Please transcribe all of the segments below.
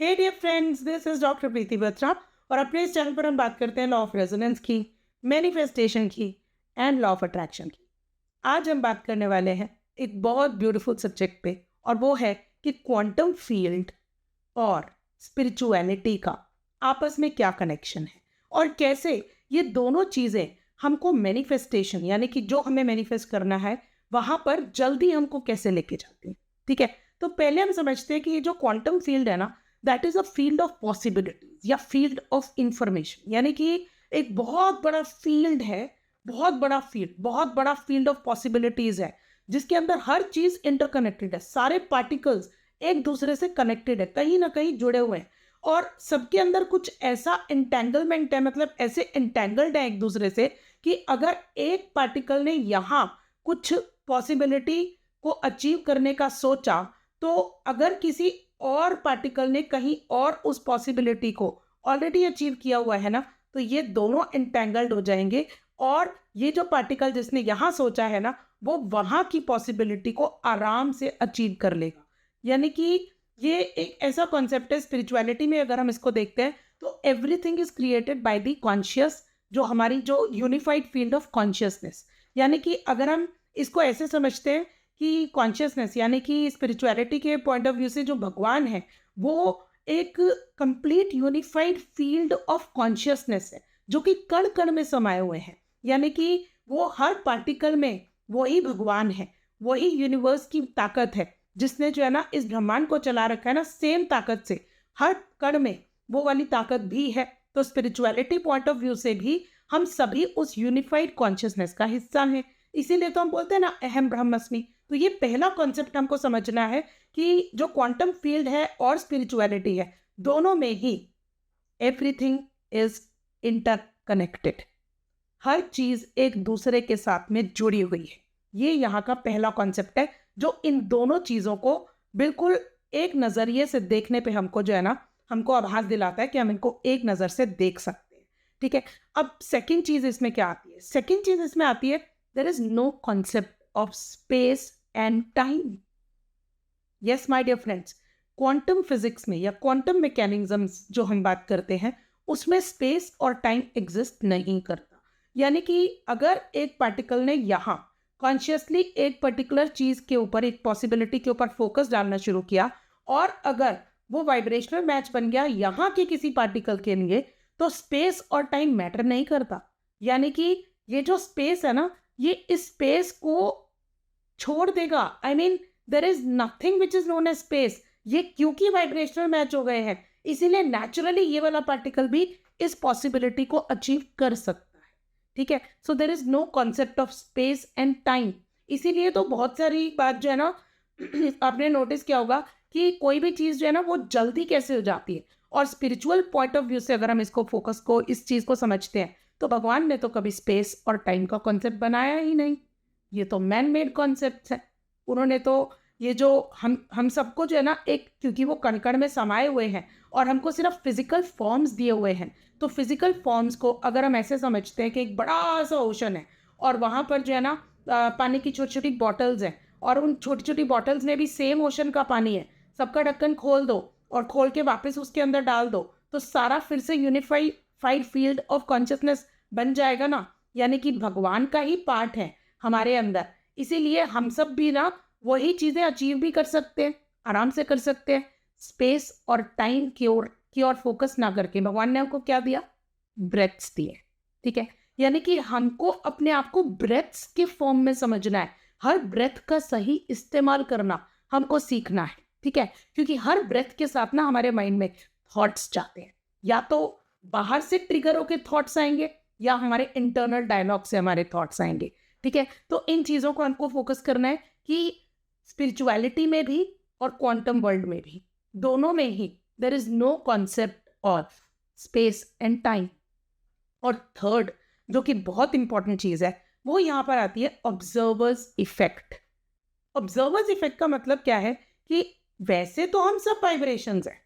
Hey dear friends, this is doctor Preeti Batra और अपने इस चैनल पर हम बात करते हैं लॉ ऑफ रेजोनेंस की, मैनिफेस्टेशन की एंड लॉ ऑफ अट्रैक्शन की। आज हम बात करने वाले हैं एक बहुत ब्यूटीफुल सब्जेक्ट पे, और वो है कि क्वांटम फील्ड और स्पिरिचुअलिटी का आपस में क्या कनेक्शन है और कैसे ये दोनों चीज़ें हमको मैनिफेस्टेशन यानी कि जो हमें मैनिफेस्ट करना है वहाँ पर जल्दी हमको कैसे लेके जाती हैं। ठीक है, तो पहले हम समझते हैं कि ये जो क्वांटम फील्ड है ना, that is a field of possibilities या फील्ड ऑफ इंफॉर्मेशन, यानी कि एक बहुत बड़ा फील्ड है, बहुत बड़ा फील्ड ऑफ पॉसिबिलिटीज है जिसके अंदर हर चीज़ इंटरकनेक्टेड है। सारे पार्टिकल्स एक दूसरे से कनेक्टेड है, कहीं ना कहीं जुड़े हुए हैं, और सबके अंदर कुछ ऐसा इंटेंगलमेंट है, मतलब ऐसे इंटेंगल्ड है एक दूसरे से कि अगर एक पार्टिकल ने यहाँ कुछ पॉसिबिलिटी को अचीव करने का सोचा, तो अगर किसी और पार्टिकल ने कहीं और उस पॉसिबिलिटी को ऑलरेडी अचीव किया हुआ है ना, तो ये दोनों इंटेंगल्ड हो जाएंगे, और ये जो पार्टिकल जिसने यहाँ सोचा है ना, वो वहाँ की पॉसिबिलिटी को आराम से अचीव कर लेगा। यानी कि ये एक ऐसा कॉन्सेप्ट है स्पिरिचुअलिटी में, अगर हम इसको देखते हैं तो everything is created by the conscious, जो हमारी जो यूनिफाइड फील्ड ऑफ कॉन्शियसनेस। यानी कि अगर हम इसको ऐसे समझते हैं कि कॉन्शियसनेस यानी कि स्पिरिचुअलिटी के पॉइंट ऑफ व्यू से जो भगवान है वो एक complete unified field of consciousness है जो कि कण कण में समाये हुए हैं। यानी कि वो हर पार्टिकल में वही भगवान है, वही यूनिवर्स की ताकत है जिसने जो है ना इस ब्रह्मांड को चला रखा है ना, सेम ताकत से हर कण में वो वाली ताकत भी है। तो स्पिरिचुअलिटी पॉइंट ऑफ व्यू से भी हम सभी उस यूनिफाइड कॉन्शियसनेस का हिस्सा हैं। इसीलिए तो हम बोलते हैं ना, अहम ब्रह्मस्मि। तो ये पहला कॉन्सेप्ट हमको समझना है कि जो क्वांटम फील्ड है और स्पिरिचुअलिटी है, दोनों में ही एवरीथिंग इज इंटरकनेक्टेड। हर चीज एक दूसरे के साथ में जुड़ी हुई है। ये यहाँ का पहला कॉन्सेप्ट है जो इन दोनों चीजों को बिल्कुल एक नजरिए से देखने पे हमको जो है ना, हमको आभास दिलाता है कि हम इनको एक नजर से देख सकते हैं। ठीक है, अब सेकंड चीज इसमें क्या आती है? सेकंड चीज इसमें आती है, there is no concept of space and time. Yes my dear friends, quantum physics में या क्वांटम मैकेनिज्म्स जो हम बात करते हैं उसमें स्पेस और टाइम एग्जिस्ट नहीं करता। यानी कि अगर एक पार्टिकल ने यहाँ कॉन्शियसली एक पर्टिकुलर चीज के ऊपर, एक पॉसिबिलिटी के ऊपर फोकस डालना शुरू किया, और अगर वो वाइब्रेशनल मैच बन गया यहाँ के किसी पार्टिकल के लिए, तो स्पेस और टाइम मैटर नहीं करता। यानी कि ये जो स्पेस है ना, ये इस स्पेस को छोड़ देगा। I mean there is nothing which is known as space. ये क्योंकि वाइब्रेशनल मैच हो गए हैं, इसीलिए नेचुरली ये वाला पार्टिकल भी इस पॉसिबिलिटी को अचीव कर सकता है। ठीक है, so there is no concept of space and time. इसीलिए तो बहुत सारी बात जो है ना आपने नोटिस किया होगा कि कोई भी चीज़ जो है ना वो जल्दी कैसे हो जाती है। और स्पिरिचुअल पॉइंट ऑफ व्यू से अगर हम इसको फोकस को, इस चीज़ को समझते हैं, तो भगवान ने तो कभी स्पेस और टाइम का कॉन्सेप्ट बनाया ही नहीं। ये तो मैन मेड कॉन्सेप्ट है। उन्होंने तो ये जो हम सबको जो है ना, एक क्योंकि वो कण कण में समाये हुए हैं और हमको सिर्फ फिजिकल फॉर्म्स दिए हुए हैं, तो फिजिकल फॉर्म्स को अगर हम ऐसे समझते हैं कि एक बड़ा सा ओशन है और वहाँ पर जो है ना पानी की छोटी छोटी बॉटल्स हैं, और उन छोटी छोटी बॉटल्स में भी सेम ओशन का पानी है, सबका ढक्कन खोल दो और खोल के वापस उसके अंदर डाल दो, तो सारा फिर से यूनिफाइड फील्ड ऑफ कॉन्शियसनेस बन जाएगा ना। यानी कि भगवान का ही पार्ट है हमारे अंदर, इसीलिए हम सब भी ना वही चीज़ें अचीव भी कर सकते हैं, आराम से कर सकते हैं। स्पेस और टाइम की ओर फोकस ना करके भगवान ने हमको क्या दिया? ब्रेथ्स दिए। ठीक है, यानी कि हमको अपने आप को ब्रेथ्स के फॉर्म में समझना है। हर ब्रेथ का सही इस्तेमाल करना हमको सीखना है। ठीक है, क्योंकि हर ब्रेथ के साथ ना हमारे माइंड में थॉट्स जाते हैं, या तो बाहर से ट्रिगर होके थॉट्स आएंगे या हमारे इंटरनल डायलॉग से हमारे थॉट्स आएंगे। ठीक है, तो इन चीज़ों को हमको फोकस करना है कि स्पिरिचुअलिटी में भी और क्वांटम वर्ल्ड में भी, दोनों में ही there is no concept of space and time. और थर्ड, जो कि बहुत इंपॉर्टेंट चीज़ है, वो यहाँ पर आती है ऑब्जर्वर्स इफेक्ट। ऑब्जर्वर्स इफेक्ट का मतलब क्या है कि वैसे तो हम सब वाइब्रेशंस हैं।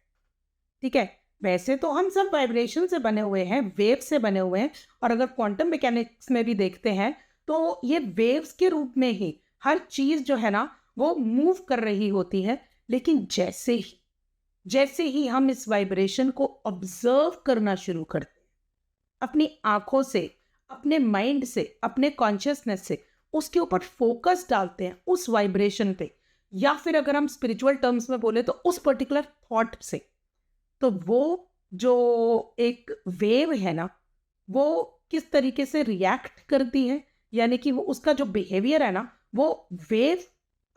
ठीक है, वैसे तो हम सब वाइब्रेशन से बने हुए हैं, वेव से बने हुए हैं, और अगर क्वांटम मैकेनिक्स में भी देखते हैं तो ये वेव्स के रूप में ही हर चीज़ जो है ना वो मूव कर रही होती है। लेकिन जैसे ही जैसे ही हम इस वाइब्रेशन को ऑब्जर्व करना शुरू करते हैं, अपनी आंखों से, अपने माइंड से, अपने कॉन्शियसनेस से उसके ऊपर फोकस डालते हैं, उस वाइब्रेशन पे, या फिर अगर हम स्पिरिचुअल टर्म्स में बोले तो उस पर्टिकुलर थॉट से, तो वो जो एक वेव है ना, वो किस तरीके से रिएक्ट करती है, यानी कि वो उसका जो बिहेवियर है ना, वो वेव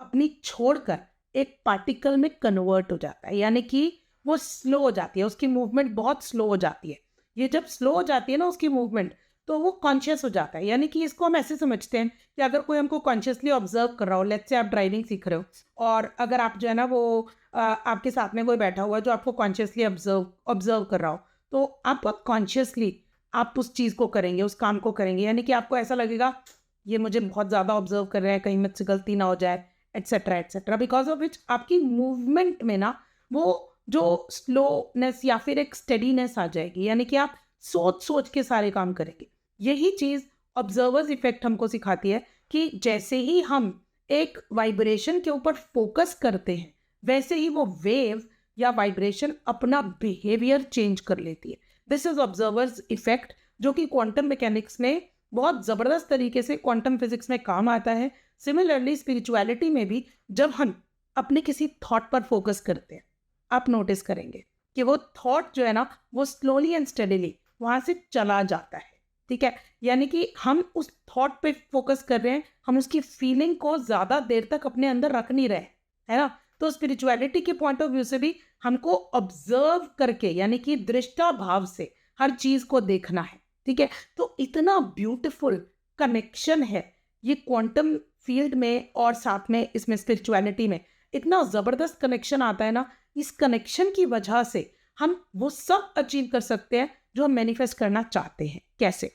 अपनी छोड़कर एक पार्टिकल में कन्वर्ट हो जाता है, यानी कि वो स्लो हो जाती है, उसकी मूवमेंट बहुत स्लो हो जाती है। ये जब स्लो हो जाती है ना उसकी मूवमेंट, तो वो कॉन्शियस हो जाता है। यानी कि इसको हम ऐसे समझते हैं कि अगर कोई हमको कॉन्शियसली ऑब्जर्व कर रहा हो, लेट्स से आप ड्राइविंग सीख रहे हो और अगर आप जो है ना वो आपके साथ में कोई बैठा हुआ है जो आपको कॉन्शियसली ऑब्जर्व ऑब्जर्व कर रहा हो, तो आप बहुत कॉन्शियसली आप उस चीज़ को करेंगे, उस काम को करेंगे, यानी कि आपको ऐसा लगेगा ये मुझे बहुत ज़्यादा ऑब्जर्व कर रहे हैं, कहीं मुझसे गलती ना हो जाए, एट्सेट्रा एट्सेट्रा, बिकॉज ऑफ विच आपकी मूवमेंट में ना वो जो स्लोनेस या फिर एक स्टेडीनेस आ जाएगी, यानी कि आप सोच सोच के सारे काम करेंगे। यही चीज़ ऑब्जर्वर्स इफेक्ट हमको सिखाती है कि जैसे ही हम एक वाइब्रेशन के ऊपर फोकस करते हैं, वैसे ही वो वेव या वाइब्रेशन अपना बिहेवियर चेंज कर लेती है। दिस इज ऑब्जर्वर्स इफेक्ट, जो कि क्वांटम मैकेनिक्स में बहुत ज़बरदस्त तरीके से क्वांटम फिजिक्स में काम आता है। सिमिलरली स्पिरिचुअलिटी में भी जब हम अपने किसी थॉट पर फोकस करते हैं, आप नोटिस करेंगे कि वो थॉट जो है ना वो स्लोली एंड स्टेडीली वहाँ से चला जाता है। ठीक है, यानी कि हम उस थॉट पे फोकस कर रहे हैं, हम उसकी फीलिंग को ज़्यादा देर तक अपने अंदर रख नहीं रहे, है ना। तो स्पिरिचुअलिटी के पॉइंट ऑफ व्यू से भी हमको ऑब्जर्व करके, यानी कि दृष्टा भाव से हर चीज़ को देखना है। ठीक है, तो इतना ब्यूटीफुल कनेक्शन है ये क्वांटम फील्ड में और साथ में इसमें स्पिरिचुअलिटी में इतना ज़बरदस्त कनेक्शन आता है ना। इस कनेक्शन की वजह से हम वो सब अचीव कर सकते हैं जो हम मैनिफेस्ट करना चाहते हैं। कैसे?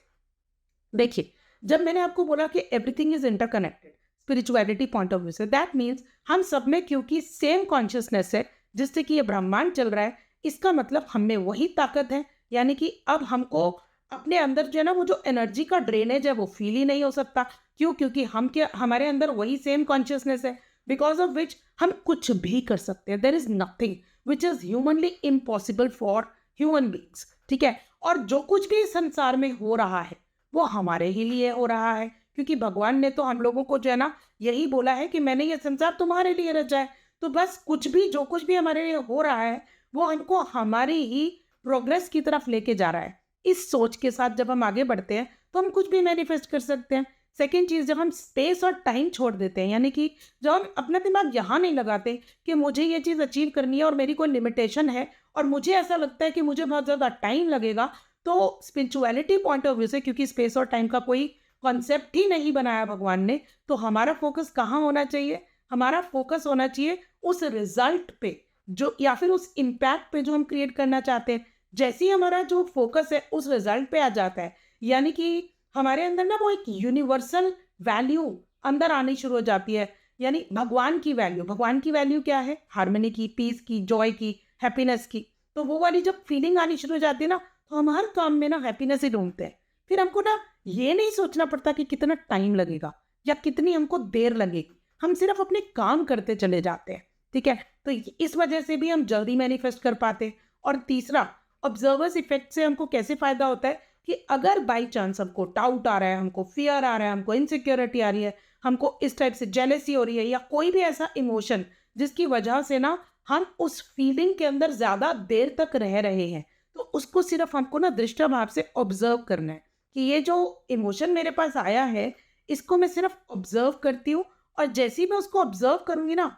देखिए, जब मैंने आपको बोला कि everything is interconnected spirituality point of view से, दैट मीन्स हम सब में क्योंकि सेम कॉन्शियसनेस है जिससे कि ये ब्रह्मांड चल रहा है, इसका मतलब हम में वही ताकत है। यानी कि अब हमको अपने अंदर जो है ना वो जो एनर्जी का ड्रेनेज है वो फील ही नहीं हो सकता। क्यों? क्योंकि हम क्या, हमारे अंदर वही सेम कॉन्शियसनेस है, बिकॉज ऑफ विच हम कुछ भी कर सकते हैं। There is nothing which is humanly impossible for human beings. ठीक है, और जो कुछ भी इस संसार में हो रहा है वो हमारे ही लिए हो रहा है, क्योंकि भगवान ने तो हम लोगों को जो है ना यही बोला है कि मैंने ये संसार तुम्हारे लिए रचा है। तो बस कुछ भी, जो कुछ भी हमारे लिए हो रहा है वो हमको हमारी ही प्रोग्रेस की तरफ लेके जा रहा है। इस सोच के साथ जब हम आगे बढ़ते हैं तो हम कुछ भी मैनिफेस्ट कर सकते हैं। सेकेंड चीज़, जब हम स्पेस और टाइम छोड़ देते हैं, यानी कि जब हम अपना दिमाग यहाँ नहीं लगाते कि मुझे ये चीज़ अचीव करनी है और मेरी कोई लिमिटेशन है और मुझे ऐसा लगता है कि मुझे बहुत ज़्यादा टाइम लगेगा, तो स्पिरिचुअलिटी पॉइंट ऑफ व्यू से, क्योंकि स्पेस और टाइम का कोई कॉन्सेप्ट ही नहीं बनाया भगवान ने, तो हमारा फोकस कहाँ होना चाहिए? हमारा फोकस होना चाहिए उस रिजल्ट पे जो, या फिर उस इम्पैक्ट पे जो हम क्रिएट करना चाहते हैं। जैसे ही हमारा जो फोकस है उस रिजल्ट पे आ जाता है, यानी कि हमारे अंदर ना वो एक यूनिवर्सल वैल्यू अंदर आनी शुरू हो जाती है। यानी भगवान की वैल्यू, भगवान की वैल्यू क्या है? हार्मनी की, पीस की, जॉय की, हैप्पीनेस की। तो वो वाली जब फीलिंग आनी शुरू हो जाती है ना, तो हम हर काम में ना हैप्पीनेस ही ढूंढते हैं। फिर हमको ना ये नहीं सोचना पड़ता कि कितना टाइम लगेगा या कितनी हमको देर लगेगी, हम सिर्फ अपने काम करते चले जाते हैं। ठीक है, तो इस वजह से भी हम जल्दी मैनिफेस्ट कर पाते हैं। और तीसरा, ऑब्जर्वर्स इफेक्ट से हमको कैसे फ़ायदा होता है कि अगर बाई चांस हमको डाउट आ रहा है, हमको फियर आ रहा है, हमको इनसिक्योरिटी आ रही है, हमको इस टाइप से जेलेसी हो रही है या कोई भी ऐसा इमोशन जिसकी वजह से ना हम उस फीलिंग के अंदर ज़्यादा देर तक रह रहे हैं, तो उसको सिर्फ हमको ना दृष्टा भाव से ऑब्जर्व करना है कि ये जो इमोशन मेरे पास आया है इसको मैं सिर्फ ऑब्जर्व करती हूँ, और जैसे ही मैं उसको ऑब्जर्व करूँगी ना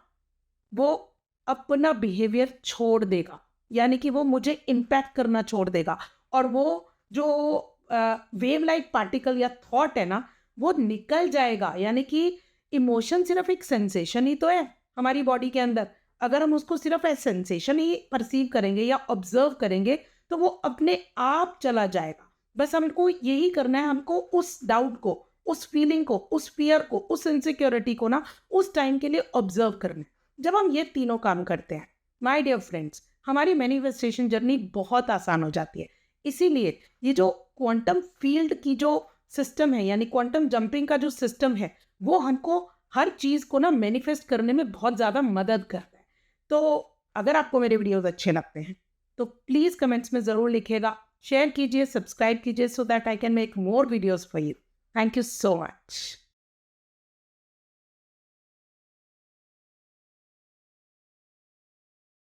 वो अपना बिहेवियर छोड़ देगा, यानी कि वो मुझे इम्पैक्ट करना छोड़ देगा। और वो जो वेव लाइक पार्टिकल या थॉट है ना वो निकल जाएगा। यानी कि इमोशन सिर्फ एक सेंसेशन ही तो है हमारी बॉडी के अंदर, अगर हम उसको सिर्फ एज सेंसेशन ही परसीव करेंगे या ऑब्जर्व करेंगे तो वो अपने आप चला जाएगा। बस हमको यही करना है, हमको उस डाउट को, उस फीलिंग को, उस फियर को, उस इनसिक्योरिटी को ना उस टाइम के लिए ऑब्जर्व करना है। जब हम ये तीनों काम करते हैं माय डियर फ्रेंड्स, हमारी मैनिफेस्टेशन जर्नी बहुत आसान हो जाती है। इसीलिए ये जो क्वांटम फील्ड की जो सिस्टम है, यानी क्वांटम जंपिंग का जो सिस्टम है, वो हमको हर चीज़ को ना मैनिफेस्ट करने में बहुत ज़्यादा मदद करता है। तो अगर आपको मेरे वीडियोस अच्छे लगते हैं तो प्लीज़ कमेंट्स में ज़रूर लिखिएगा, शेयर कीजिए, सब्सक्राइब कीजिए, so that I can make more videos for you. Thank you so much.